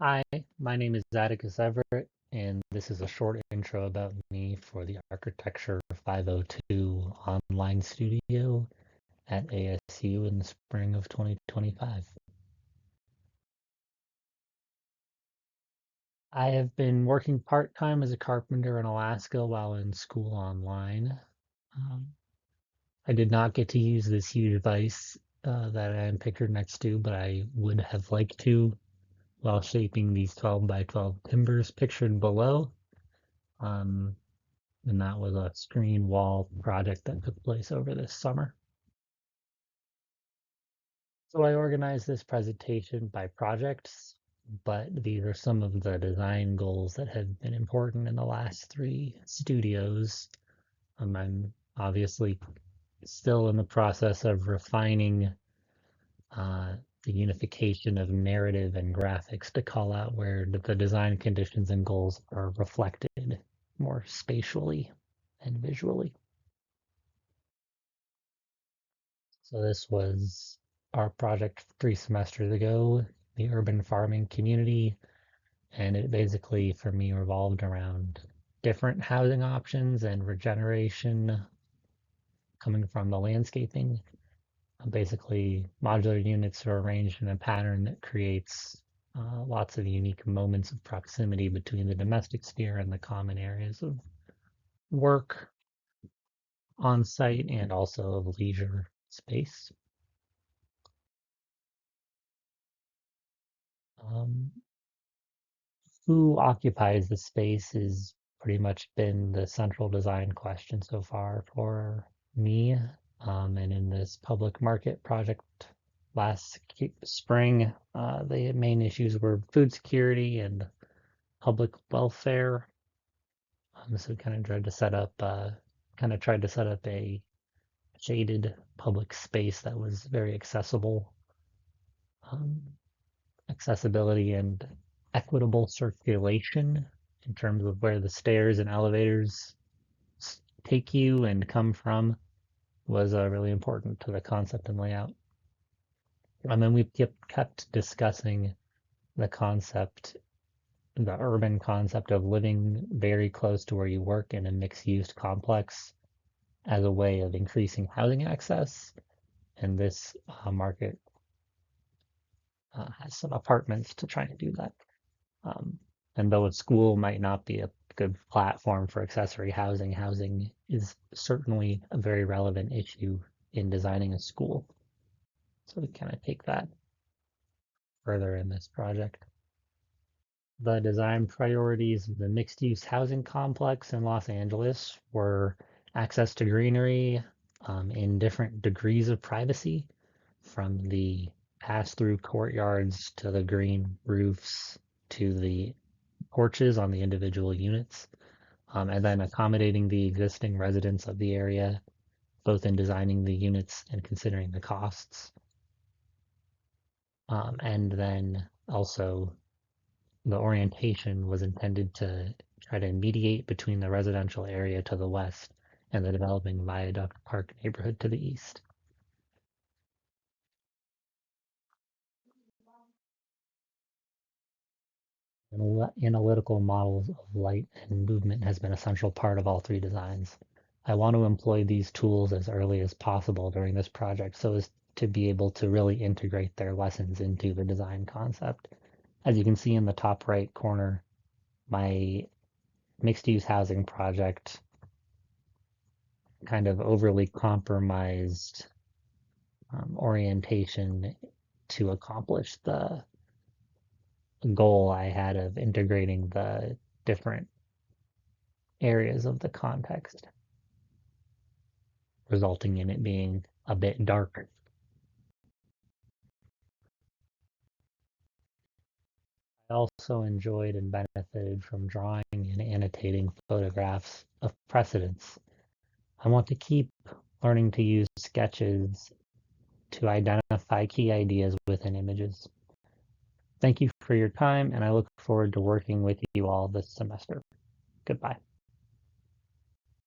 Hi, my name is Atticus Everett, and this is a short intro about me for the Architecture 502 online studio at ASU in the spring of 2025. I have been working part-time as a carpenter in Alaska while in school online. Um, I did not get to use this huge vise that I am pictured next to, but I would have liked to while shaping these 12 by 12 timbers pictured below. Um, and that was a screen wall project that took place over this summer. So I organized this presentation by projects, but these are some of the design goals that have been important in the last three studios. I'm obviously still in the process of refining uh, the unification of narrative and graphics to call out where the design conditions and goals are reflected more spatially and visually. So this was our project 3 semesters ago, the urban farming community, and it basically for me revolved around different housing options and regeneration coming from the landscaping. Basically, modular units are arranged in a pattern that creates lots of unique moments of proximity between the domestic sphere and the common areas of work on site and also of leisure space. Um, who occupies the space has pretty much been the central design question so far for me. And in this public market project last spring, the main issues were food security and public welfare. So we kind of tried to set up a shaded public space that was very accessible. Um, Accessibility and equitable circulation in terms of where the stairs and elevators take you and come from was really important to the concept and layout. And then we kept discussing the concept, the urban concept of living very close to where you work in a mixed-use complex as a way of increasing housing access. And this market has some apartments to try to do that. Um, and though a school might not be a good platform for accessory housing, housing is certainly a very relevant issue in designing a school. So we kind of take that further in this project. The design priorities of the mixed-use housing complex in Los Angeles were access to greenery in different degrees of privacy, from the pass-through courtyards to the green roofs to the porches on the individual units, and then accommodating the existing residents of the area, both in designing the units and considering the costs. And then also the orientation was intended to try to mediate between the residential area to the west and the developing Viaduct Park neighborhood to the east. Analytical models of light and movement has been a central part of all three designs. I want to employ these tools as early as possible during this project so as to be able to really integrate their lessons into the design concept. As you can see in the top right corner, my mixed-use housing project kind of overly compromised orientation to accomplish the goal I had of integrating the different areas of the context, resulting in it being a bit darker. I also enjoyed and benefited from drawing and annotating photographs of precedents. I want to keep learning to use sketches to identify key ideas within images. Thank you for your time, and I look forward to working with you all this semester. Goodbye.